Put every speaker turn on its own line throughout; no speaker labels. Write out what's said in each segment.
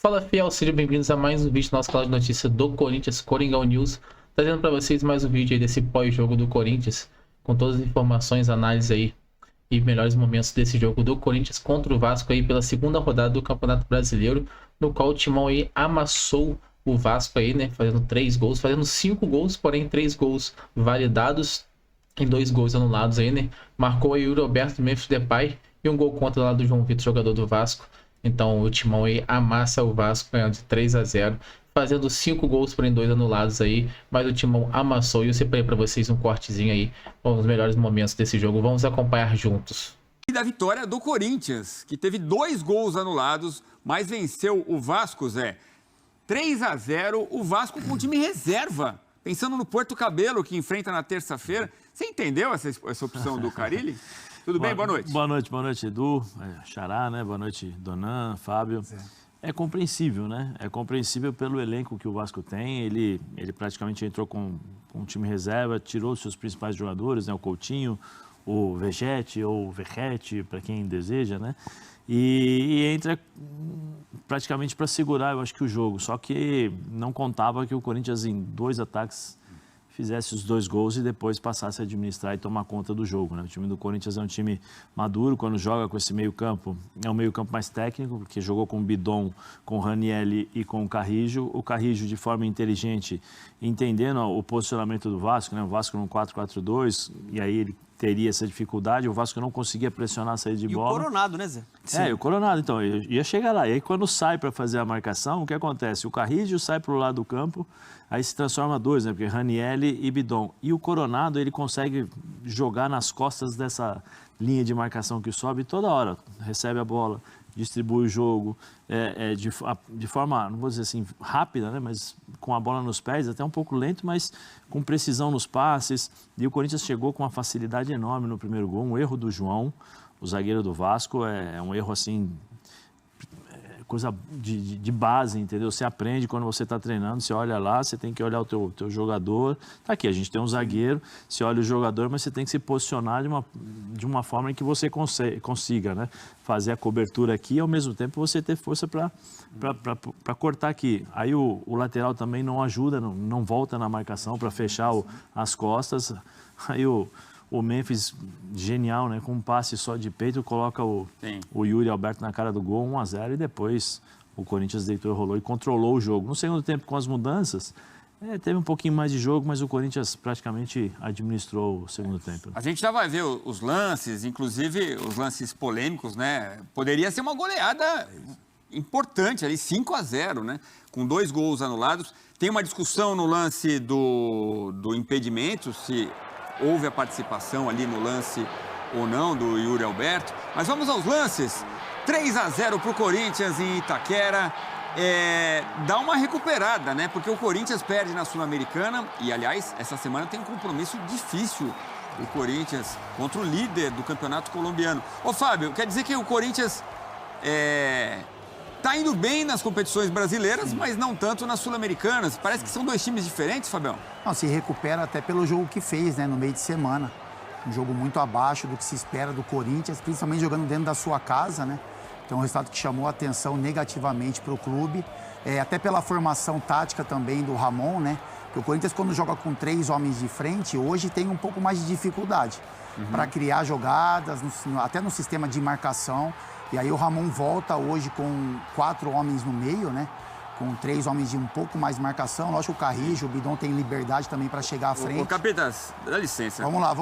Fala fiel, sejam bem-vindos a mais um vídeo do nosso canal de notícias do Corinthians, Coringão News. Trazendo para vocês mais um vídeo aí desse pós-jogo do Corinthians, com todas as informações, análises aí e melhores momentos desse jogo do Corinthians contra o Vasco aí pela segunda rodada do Campeonato Brasileiro, no qual o Timão aí amassou o Vasco aí, né, fazendo 3 gols, fazendo 5 gols, porém 3 gols validados e 2 gols anulados aí, né. Marcou aí o Yuri Alberto do Memphis Depay e um gol contra lá do João Vitor, jogador do Vasco. Então o Timão aí amassa o Vasco, ganhando de 3-0, fazendo 5 gols, porém 2 anulados aí, mas o Timão amassou. E eu separei para vocês um cortezinho aí com os melhores momentos desse jogo. Vamos acompanhar juntos.
E da vitória do Corinthians, que teve 2 gols anulados, mas venceu o Vasco, Zé. 3-0, o Vasco com o time reserva. Pensando no Porto Cabelo, que enfrenta na terça-feira. Você entendeu essa opção do Carille? Tudo bem? Boa noite.
Boa noite, Edu, Xará, né? Boa noite, Donan, Fábio. É compreensível, né? É compreensível pelo elenco que o Vasco tem. Ele praticamente entrou com um time reserva, tirou seus principais jogadores, né? O Coutinho, o Vegete ou o Verrete, para quem deseja, né? E entra praticamente para segurar, eu acho que o jogo. Só que não contava que o Corinthians em 2 ataques fizesse os 2 gols e depois passasse a administrar e tomar conta do jogo, né? O time do Corinthians é um time maduro, quando joga com esse meio-campo, é um meio-campo mais técnico, porque jogou com o Bidon, com o Ranielli e com o Carrijo. O Carrijo, de forma inteligente, entendendo o posicionamento do Vasco, né? O Vasco no 4-4-2, e aí ele teria essa dificuldade, o Vasco não conseguia pressionar a saída de bola.
E o Coronado, né, Zé?
É, o Coronado, então, eu ia chegar lá. E aí, quando sai para fazer a marcação, o que acontece? O Carrijo sai para o lado do campo, aí se transforma 2, né? Porque Ranielli e Bidon. E o Coronado, ele consegue jogar nas costas dessa linha de marcação que sobe toda hora. Recebe a bola, distribui o jogo de forma, não vou dizer assim, rápida, né? Mas com a bola nos pés, até um pouco lento, mas com precisão nos passes. E o Corinthians chegou com uma facilidade enorme no primeiro gol. Um erro do João, o zagueiro do Vasco, é um erro assim, coisa de base, entendeu? Você aprende quando você está treinando, você olha lá, você tem que olhar o teu jogador. Tá aqui, a gente tem um zagueiro, você olha o jogador, mas você tem que se posicionar de uma forma em que você consiga, né? Fazer a cobertura aqui e, ao mesmo tempo, você ter força para cortar aqui. Aí o lateral também não ajuda, não volta na marcação para fechar as costas. Aí o Memphis, genial, né? Com um passe só de peito, coloca o Yuri Alberto na cara do gol, 1-0, e depois o Corinthians deitou e rolou e controlou o jogo. No segundo tempo, com as mudanças, teve um pouquinho mais de jogo, mas o Corinthians praticamente administrou o segundo tempo.
A gente já vai ver os lances, inclusive os lances polêmicos, né? Poderia ser uma goleada importante ali, 5-0, né? Com 2 gols anulados. Tem uma discussão no lance do impedimento, se houve a participação ali no lance ou não do Yuri Alberto. Mas vamos aos lances. 3-0 para o Corinthians em Itaquera. Dá uma recuperada, né? Porque o Corinthians perde na Sul-Americana. E, aliás, essa semana tem um compromisso difícil o Corinthians contra o líder do campeonato colombiano. Ô, Fábio, quer dizer que o Corinthians tá indo bem nas competições brasileiras, mas não tanto nas sul-americanas. Parece que são 2 times diferentes, Fabião.
Não, se recupera até pelo jogo que fez, né, no meio de semana. Um jogo muito abaixo do que se espera do Corinthians, principalmente jogando dentro da sua casa, né? Então, um resultado que chamou a atenção negativamente para o clube. Até pela formação tática também do Ramon, né? Porque o Corinthians, quando joga com 3 homens de frente, hoje tem um pouco mais de dificuldade para criar jogadas, até no sistema de marcação. E aí o Ramon volta hoje com 4 homens no meio, né? Com 3 homens de um pouco mais de marcação. Lógico que o Carrijo, o Bidon tem liberdade também para chegar à frente.
Ô, Capetas, dá licença.
Vamos lá.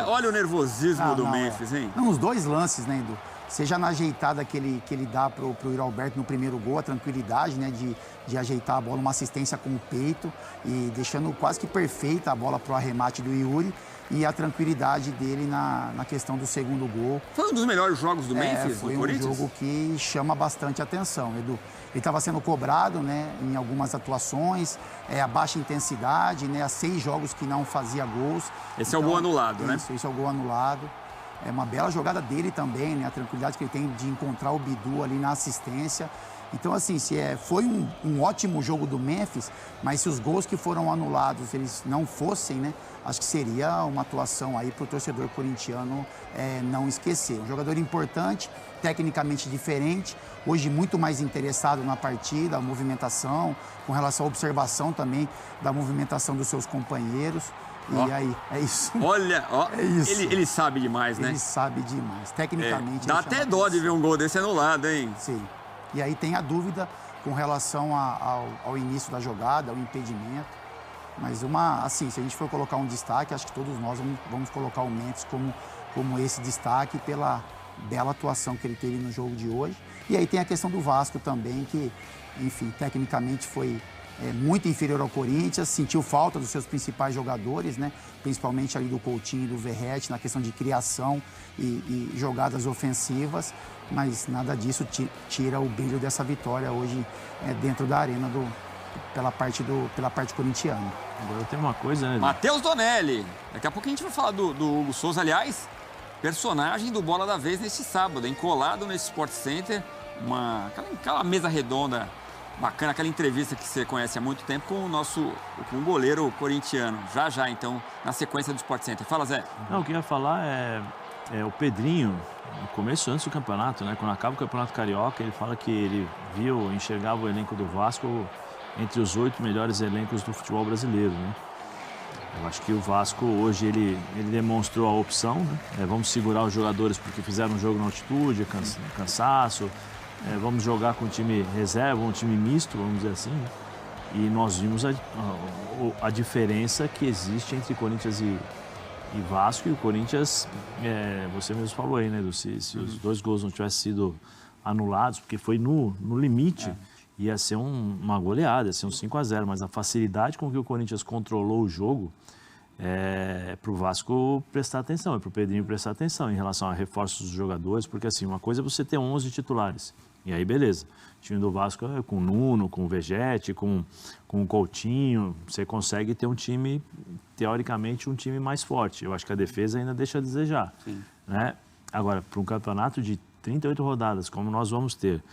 Olha o nervosismo do Memphis, hein?
Não, nos 2 lances, né, Edu? Seja na ajeitada que ele dá pro Yuri Alberto no primeiro gol, a tranquilidade, né, de ajeitar a bola, uma assistência com o peito e deixando quase que perfeita a bola pro arremate do Yuri. E a tranquilidade dele na questão do segundo gol.
Foi um dos melhores jogos do Memphis,
foi
do Corinthians?
Um jogo que chama bastante atenção, Edu. Ele estava sendo cobrado, né, em algumas atuações, a baixa intensidade, né, há 6 jogos que não fazia gols.
Esse é o gol anulado, né?
Esse é o gol anulado. É uma bela jogada dele também, né, a tranquilidade que ele tem de encontrar o Bidu ali na assistência. Então, assim, foi um ótimo jogo do Memphis, mas se os gols que foram anulados eles não fossem, né? Acho que seria uma atuação aí para o torcedor corintiano não esquecer. Um jogador importante, tecnicamente diferente, hoje muito mais interessado na partida, a movimentação, com relação à observação também da movimentação dos seus companheiros. E aí, é isso.
Olha,
é isso.
Ele sabe demais, né?
Ele sabe demais. Tecnicamente.
Dá até dó de ver um gol desse anulado, hein?
Sim. E aí tem a dúvida com relação ao início da jogada, ao impedimento. Mas assim, se a gente for colocar um destaque, acho que todos nós vamos colocar o Memphis como esse destaque pela bela atuação que ele teve no jogo de hoje. E aí tem a questão do Vasco também, que, enfim, tecnicamente foi muito inferior ao Corinthians, sentiu falta dos seus principais jogadores, né? Principalmente ali do Coutinho e do Verratti, na questão de criação e jogadas ofensivas, mas nada disso tira o brilho dessa vitória hoje dentro da arena pela parte corintiana.
Agora tem uma coisa, né?
Matheus Donelli. Daqui a pouco a gente vai falar do Hugo Souza, aliás, personagem do Bola da Vez neste sábado, colado nesse Sport Center, aquela mesa redonda bacana, aquela entrevista que você conhece há muito tempo com o goleiro corintiano. Já, então, na sequência do Sport Center. Fala, Zé.
Não, o que eu ia falar é o Pedrinho, no começo, antes do campeonato, né? Quando acaba o Campeonato Carioca, ele fala que ele enxergava o elenco do Vasco entre os 8 melhores elencos do futebol brasileiro, né? Eu acho que o Vasco hoje ele demonstrou a opção, né? Vamos segurar os jogadores porque fizeram um jogo na altitude, cansaço. Vamos jogar com um time reserva, um time misto, vamos dizer assim. Né? E nós vimos a diferença que existe entre Corinthians e Vasco. E o Corinthians, você mesmo falou aí, né? Se os 2 gols não tivessem sido anulados, porque foi no limite, ia ser uma goleada, ia ser um 5-0. Mas a facilidade com que o Corinthians controlou o jogo para o Vasco prestar atenção, para o Pedrinho prestar atenção em relação a reforços dos jogadores, porque assim, uma coisa é você ter 11 titulares, e aí beleza, o time do Vasco é com o Nuno, com o Vegetti, com o Coutinho, você consegue ter um time, teoricamente, um time mais forte. Eu acho que a defesa ainda deixa a desejar, né? Agora, para um campeonato de 38 rodadas, como nós vamos ter,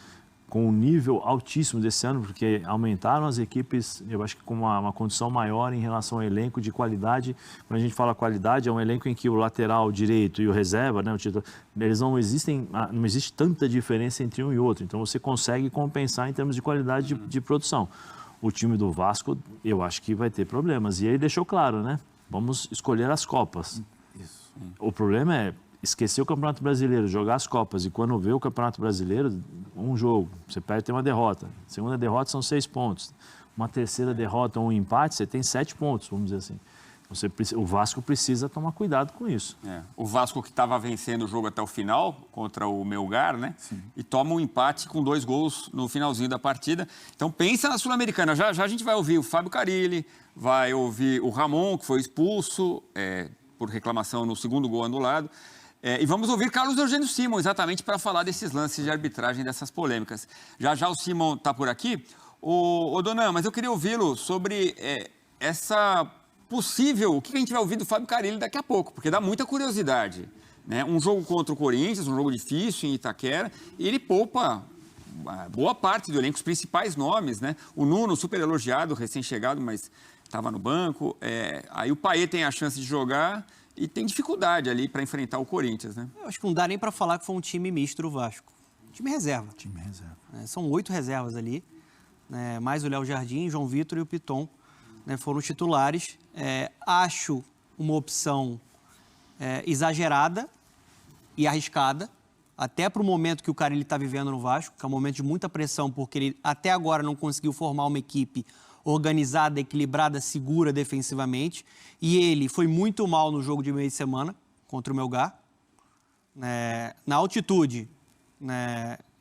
com um nível altíssimo desse ano, porque aumentaram as equipes, eu acho que com uma condição maior em relação ao elenco de qualidade. Quando a gente fala qualidade, é um elenco em que o lateral direito e o reserva, né, o titular, eles não existe tanta diferença entre um e outro. Então você consegue compensar em termos de qualidade de produção. O time do Vasco, eu acho que vai ter problemas. E ele deixou claro, né? Vamos escolher as Copas.
Isso.
O problema é esquecer o Campeonato Brasileiro, jogar as Copas, e quando vê o Campeonato Brasileiro, um jogo, você perde, tem uma derrota. Segunda derrota são 6 pontos. Uma terceira derrota ou um empate, você tem 7 pontos, vamos dizer assim. O Vasco precisa tomar cuidado com isso.
O Vasco que estava vencendo o jogo até o final, contra o Melgar, né?
Sim.
E toma um empate com 2 gols no finalzinho da partida. Então pensa na Sul-Americana. Já a gente vai ouvir o Fábio Carille, vai ouvir o Ramon, que foi expulso por reclamação no segundo gol anulado. E vamos ouvir Carlos Eugênio Simon, exatamente para falar desses lances de arbitragem, dessas polêmicas. Já o Simon está por aqui. Ô Donan, mas eu queria ouvi-lo sobre essa possível... O que a gente vai ouvir do Fábio Carille daqui a pouco, porque dá muita curiosidade. Né? Um jogo contra o Corinthians, um jogo difícil em Itaquera, e ele poupa boa parte do elenco, os principais nomes. Né? O Nuno, super elogiado, recém-chegado, mas estava no banco. Aí o Payet tem a chance de jogar... E tem dificuldade ali para enfrentar o Corinthians, né?
Eu acho que não dá nem para falar que foi um time misto do Vasco. Time reserva.
Time reserva.
São 8 reservas ali, né? Mais o Léo Jardim, João Vitor e o Piton, né? Foram os titulares. Acho uma opção exagerada e arriscada, até para o momento que o cara está vivendo no Vasco, que é um momento de muita pressão, porque ele até agora não conseguiu formar uma equipe organizada, equilibrada, segura defensivamente. E ele foi muito mal no jogo de meio de semana contra o Melgar. Na altitude,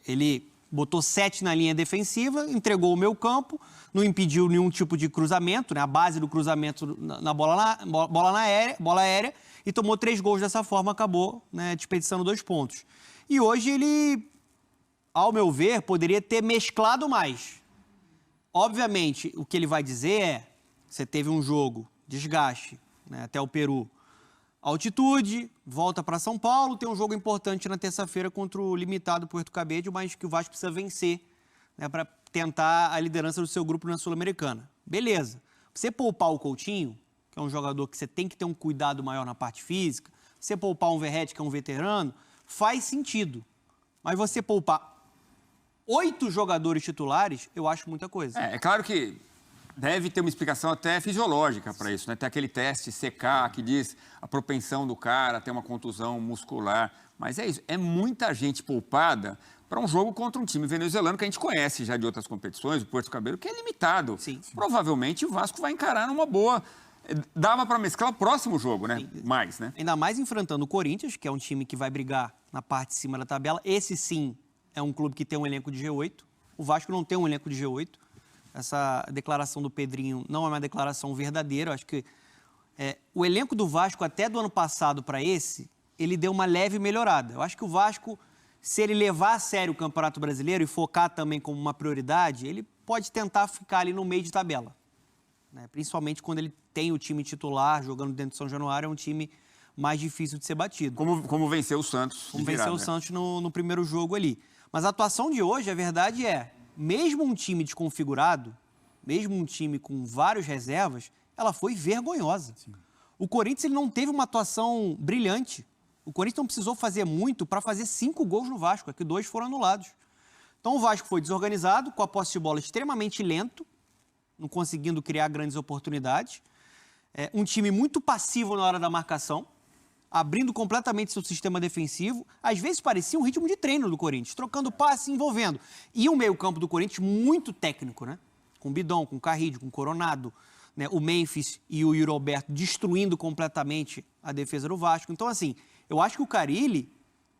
ele botou 7 na linha defensiva, entregou o meio campo, não impediu nenhum tipo de cruzamento, né? A base do cruzamento na bola aérea, e tomou 3 gols dessa forma, acabou, né, desperdiçando 2 pontos. E hoje ele, ao meu ver, poderia ter mesclado mais. Obviamente, o que ele vai dizer você teve um jogo, desgaste, né, até o Peru, altitude, volta para São Paulo, tem um jogo importante na terça-feira contra o limitado Puerto Cabello, mas que o Vasco precisa vencer né, para tentar a liderança do seu grupo na Sul-Americana. Beleza. Você poupar o Coutinho, que é um jogador que você tem que ter um cuidado maior na parte física, você poupar um Verratti, que é um veterano, faz sentido. Mas você poupar 8 jogadores titulares, eu acho muita coisa.
É claro que deve ter uma explicação até fisiológica para isso, né? Tem aquele teste CK que diz a propensão do cara a ter uma contusão muscular. Mas é isso, é muita gente poupada para um jogo contra um time venezuelano que a gente conhece já de outras competições, o Puerto Cabello, que é limitado.
Sim.
Provavelmente o Vasco vai encarar numa boa. Dava para mesclar o próximo jogo, né? Mais, né?
Ainda mais enfrentando o Corinthians, que é um time que vai brigar na parte de cima da tabela. Esse sim é um clube que tem um elenco de G8. O Vasco não tem um elenco de G8. Essa declaração do Pedrinho não é uma declaração verdadeira. Eu acho que o elenco do Vasco, até do ano passado para esse, ele deu uma leve melhorada. Eu acho que o Vasco, se ele levar a sério o Campeonato Brasileiro e focar também como uma prioridade, ele pode tentar ficar ali no meio de tabela. Né? Principalmente quando ele tem o time titular jogando dentro de São Januário, é um time mais difícil de ser batido.
Como venceu o Santos.
Como venceu o Santos no primeiro jogo ali. Mas a atuação de hoje, a verdade mesmo um time desconfigurado, mesmo um time com várias reservas, ela foi vergonhosa. Sim. O Corinthians ele não teve uma atuação brilhante. O Corinthians não precisou fazer muito para fazer 5 gols no Vasco, que 2 foram anulados. Então o Vasco foi desorganizado, com a posse de bola extremamente lento, não conseguindo criar grandes oportunidades. Um time muito passivo na hora da marcação, abrindo completamente seu sistema defensivo. Às vezes parecia um ritmo de treino do Corinthians, trocando passe, envolvendo. E o meio-campo do Corinthians muito técnico, né? Com Bidon, com Carrillo, com Coronado, né? O Memphis e o Yuri Alberto destruindo completamente a defesa do Vasco. Então, assim, eu acho que o Carille,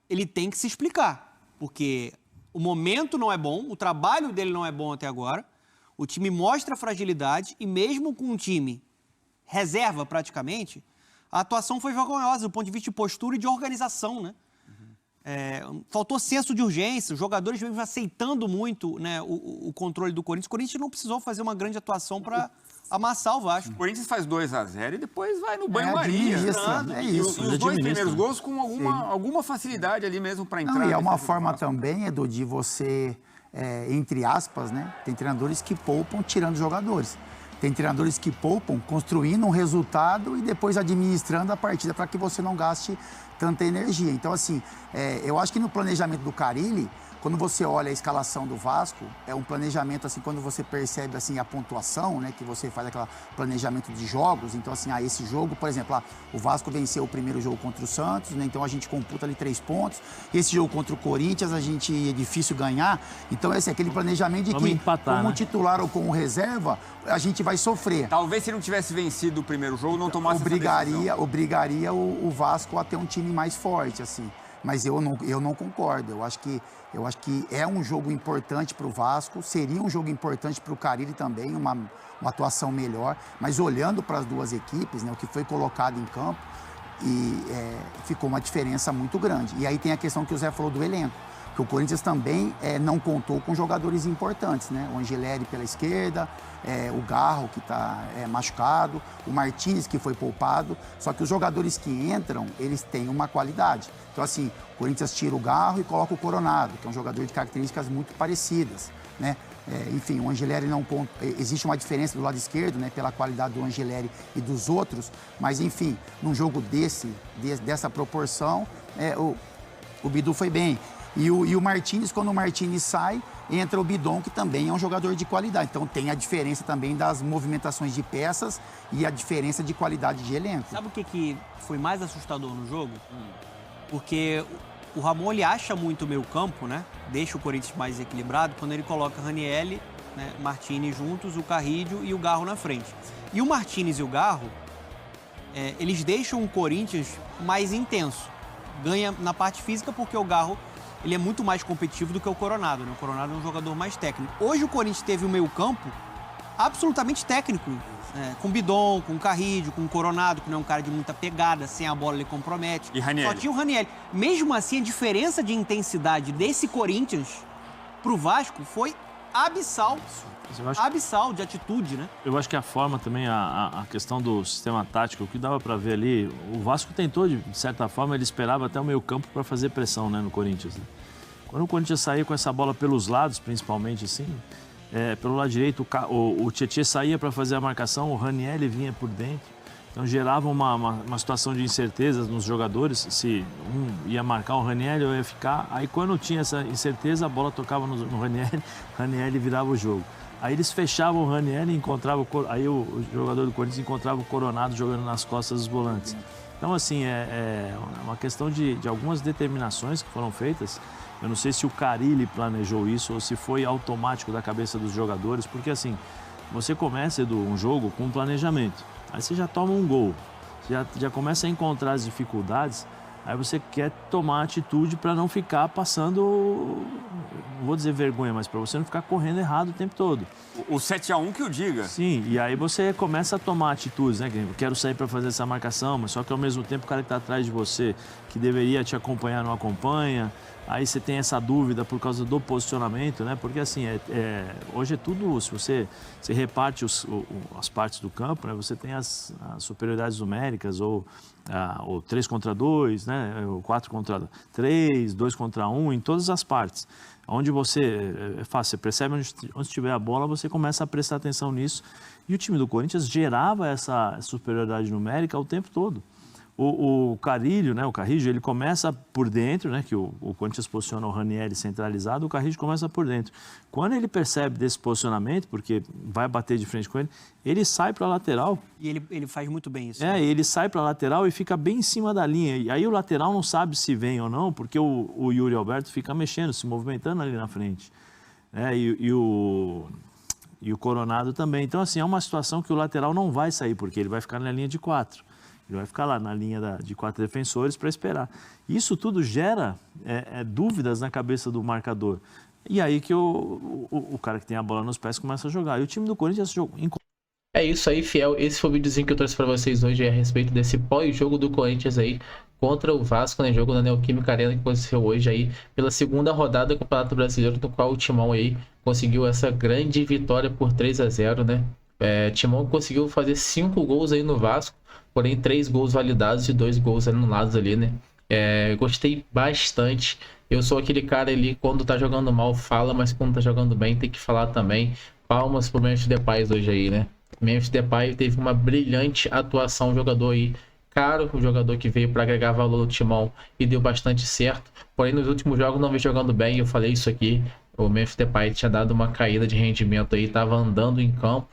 ele tem que se explicar, porque o momento não é bom, o trabalho dele não é bom até agora, o time mostra fragilidade e mesmo com um time reserva praticamente, a atuação foi vergonhosa do ponto de vista de postura e de organização, né? Faltou senso de urgência, os jogadores mesmo aceitando muito, né, o controle do Corinthians. O Corinthians não precisou fazer uma grande atuação para amassar o Vasco.
O Corinthians faz 2-0 e depois vai no banho-maria.
É isso.
E os 2 primeiros gols com alguma facilidade ali mesmo para entrar.
Não, e é uma forma também, Edu, de você, entre aspas, né? Tem treinadores que poupam tirando jogadores. Tem treinadores que poupam construindo um resultado e depois administrando a partida para que você não gaste tanta energia. Então, assim, eu acho que no planejamento do Carille, quando você olha a escalação do Vasco, é um planejamento, assim, quando você percebe, assim, a pontuação, né, que você faz aquele planejamento de jogos. Então, assim, esse jogo, por exemplo, o Vasco venceu o primeiro jogo contra o Santos, né, então a gente computa ali 3 pontos. Esse jogo contra o Corinthians, é difícil ganhar. Então, esse é aquele planejamento de que, como titular ou como reserva, a gente vai sofrer.
Talvez se não tivesse vencido o primeiro jogo, não tomasse
obrigaria o Vasco a ter um time mais forte, assim. Mas eu não concordo. Eu acho que é um jogo importante para o Vasco, seria um jogo importante para o Carille também, uma atuação melhor. Mas olhando para as duas equipes, né, o que foi colocado em campo, ficou uma diferença muito grande. E aí tem a questão que o Zé falou do elenco, que o Corinthians também não contou com jogadores importantes, né? O Angeleri pela esquerda, o Garro, que está machucado, o Martínez, que foi poupado. Só que os jogadores que entram, eles têm uma qualidade. Então, assim, o Corinthians tira o Garro e coloca o Coronado, que é um jogador de características muito parecidas, né? Enfim, o Angeleri não... Existe uma diferença do lado esquerdo, né? Pela qualidade do Angeleri e dos outros. Mas, enfim, num jogo dessa proporção, o Bidu foi bem. E o Martínez, quando o Martínez sai, entra o Bidon, que também é um jogador de qualidade. Então tem a diferença também das movimentações de peças e a diferença de qualidade de elenco.
Sabe o que foi mais assustador no jogo? Porque o Ramon, ele acha muito o meio campo, né? Deixa o Corinthians mais equilibrado quando ele coloca Ranieri, né, Martínez juntos, o Carrillo e o Garro na frente. E o Martínez e o Garro, eles deixam o Corinthians mais intenso. Ganha na parte física porque o Garro... ele é muito mais competitivo do que o Coronado, né? O Coronado é um jogador mais técnico. Hoje o Corinthians teve um meio-campo absolutamente técnico, com Bidon, com Carrillo, com Coronado, que não é um cara de muita pegada, sem a bola ele compromete.
E Ranieri.
Só tinha o Ranieri. Mesmo assim, a diferença de intensidade desse Corinthians pro Vasco foi abissal. Abissal de atitude, né?
Eu acho que a forma também, a questão do sistema tático, o que dava para ver ali, o Vasco tentou, de certa forma, ele esperava até o meio campo para fazer pressão, né, no Corinthians. Né? Quando o Corinthians saía com essa bola pelos lados, principalmente assim, pelo lado direito, o Tietê saía para fazer a marcação, o Ranieri vinha por dentro. Então gerava uma situação de incerteza nos jogadores, se um ia marcar o Ranieri ou ia ficar. Aí quando tinha essa incerteza, a bola tocava no Ranieri, o Ranieri virava o jogo. Aí eles fechavam o Ranieri e encontravam, aí o jogador do Corinthians encontrava o Coronado jogando nas costas dos volantes. Então assim, é uma questão de algumas determinações que foram feitas. Eu não sei se o Carille planejou isso ou se foi automático da cabeça dos jogadores, porque assim, você começa, Edu, um jogo com um planejamento. Aí você já toma um gol, você já começa a encontrar as dificuldades, aí você quer tomar atitude para não ficar passando, não vou dizer vergonha, mas para você não ficar correndo errado o tempo todo.
O 7-1 que o diga.
Sim, e aí você começa a tomar atitudes, né? Eu quero sair para fazer essa marcação, mas só que ao mesmo tempo o cara que está atrás de você, que deveria te acompanhar, não acompanha. Aí você tem essa dúvida por causa do posicionamento, né? Porque assim, hoje é tudo, se você reparte as partes do campo, né? Você tem as superioridades numéricas, ou 3 contra 2, né? Ou 4 contra 3, 2 contra 1, em todas as partes. Onde é fácil, você percebe onde tiver a bola, você começa a prestar atenção nisso. E o time do Corinthians gerava essa superioridade numérica o tempo todo. O Carrillo, né, o Carrillo, ele começa por dentro, né, que o Corinthians posiciona o Ranieri centralizado, o Carrillo começa por dentro. Quando ele percebe desse posicionamento, porque vai bater de frente com ele, ele sai para a lateral.
E ele faz muito bem isso.
Ele sai para a lateral e fica bem em cima da linha. E aí o lateral não sabe se vem ou não, porque o Yuri Alberto fica mexendo, se movimentando ali na frente. E o Coronado também. Então, assim, é uma situação que o lateral não vai sair, porque ele vai ficar na linha de 4. Ele vai ficar lá na linha de 4 defensores para esperar. Isso tudo gera dúvidas na cabeça do marcador. E aí que o cara que tem a bola nos pés começa a jogar. E o time do Corinthians jogou.
É isso aí, fiel. Esse foi o videozinho que eu trouxe para vocês hoje a respeito desse pós-jogo do Corinthians aí contra o Vasco, né? Jogo na Neoquímica Arena que aconteceu hoje aí pela segunda rodada do Campeonato Brasileiro, no qual o Timão aí conseguiu essa grande vitória por 3-0, né? Timão conseguiu fazer 5 gols aí no Vasco, porém 3 gols validados e 2 gols anulados ali, né? Gostei bastante. Eu sou aquele cara ali, quando tá jogando mal fala, mas quando tá jogando bem tem que falar também. Palmas pro Memphis Depay hoje aí, né? Memphis Depay teve uma brilhante atuação, jogador aí caro, um jogador que veio para agregar valor no Timão e deu bastante certo. Porém nos últimos jogos não vem jogando bem, eu falei isso aqui. O Memphis Depay tinha dado uma caída de rendimento aí, tava andando em campo,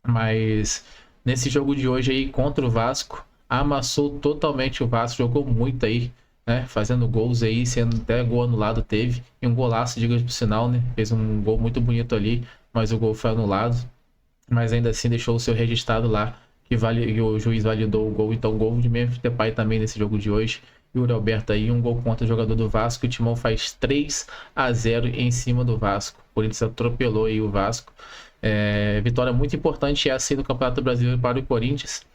mas nesse jogo de hoje aí contra o Vasco, amassou totalmente o Vasco, jogou muito aí, né? Fazendo gols aí, sendo até gol anulado teve, e um golaço, diga por sinal, né? Fez um gol muito bonito ali, mas o gol foi anulado, mas ainda assim deixou o seu registrado lá, que o juiz validou o gol. Então gol de Memphis Depay também nesse jogo de hoje. E o Alberto aí, um gol contra o jogador do Vasco, o Timão faz 3-0 em cima do Vasco. O Corinthians atropelou aí o Vasco. Vitória muito importante essa aí no Campeonato Brasileiro para o Corinthians.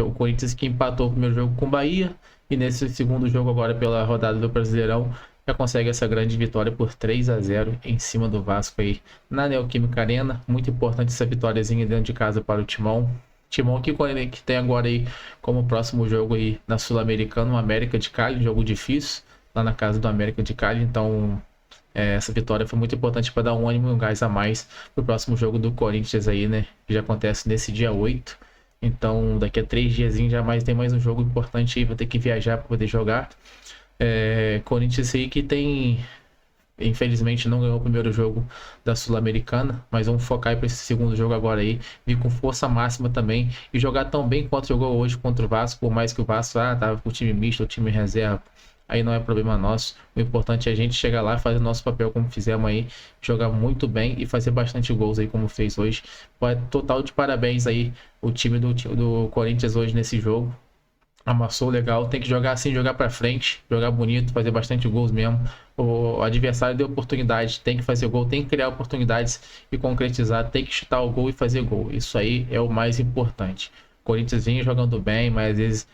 O Corinthians que empatou o primeiro jogo com o Bahia, e nesse segundo jogo agora pela rodada do Brasileirão já consegue essa grande vitória por 3-0 em cima do Vasco aí na Neoquímica Arena. Muito importante essa vitóriazinha dentro de casa para o Timão. Timão que tem agora aí como próximo jogo aí na Sul-Americana, o América de Cali, um jogo difícil lá na casa do América de Cali. Então essa vitória foi muito importante para dar um ânimo e um gás a mais pro próximo jogo do Corinthians aí, né? Que já acontece nesse dia 8. Então daqui a 3 diazinhos já tem mais um jogo importante aí, vai ter que viajar para poder jogar. Corinthians aí que infelizmente não ganhou o primeiro jogo da Sul-Americana, mas vamos focar para esse segundo jogo agora aí, vir com força máxima também e jogar tão bem quanto jogou hoje contra o Vasco, por mais que o Vasco tava com o time misto, o time reserva, aí não é problema nosso. O importante é a gente chegar lá, fazer nosso papel como fizemos aí, jogar muito bem e fazer bastante gols aí como fez hoje. Total de parabéns aí o time do Corinthians hoje nesse jogo. Amassou legal, tem que jogar assim, jogar pra frente, jogar bonito, fazer bastante gols mesmo. O adversário deu oportunidade, tem que fazer gol, tem que criar oportunidades e concretizar, tem que chutar o gol e fazer gol. Isso aí é o mais importante. O Corinthians vinha jogando bem, mas às vezes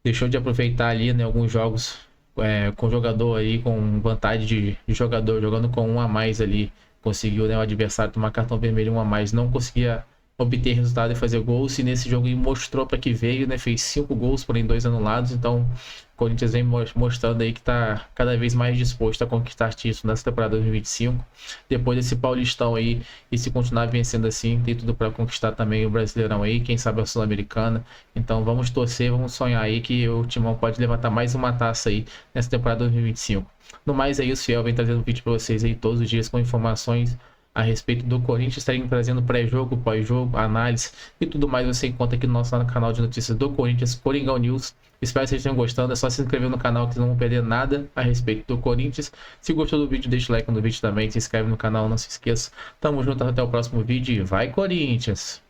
deixou de aproveitar ali, né, alguns jogos com jogador aí, com vantagem de jogador, jogando com um a mais ali. Conseguiu, né, o adversário tomar cartão vermelho um a mais, não conseguia obter resultado e fazer gols, e nesse jogo ele mostrou para que veio, né? Fez 5 gols, porém 2 anulados. Então o Corinthians vem mostrando aí que tá cada vez mais disposto a conquistar títulos nessa temporada 2025. Depois desse Paulistão aí, e se continuar vencendo assim, tem tudo para conquistar também o Brasileirão aí, quem sabe a Sul-Americana. Então vamos torcer, vamos sonhar aí que o Timão pode levantar mais uma taça aí nessa temporada 2025. No mais aí, o Fiel vem trazendo vídeo para vocês aí todos os dias com informações a respeito do Corinthians, estarem trazendo pré-jogo, pós-jogo, análise e tudo mais você encontra aqui no nosso canal de notícias do Corinthians, Coringão News. Espero que vocês tenham gostado, é só se inscrever no canal que vocês não vão perder nada a respeito do Corinthians. Se gostou do vídeo, deixa o like no vídeo também, se inscreve no canal, não se esqueça. Tamo junto, até o próximo vídeo e vai Corinthians!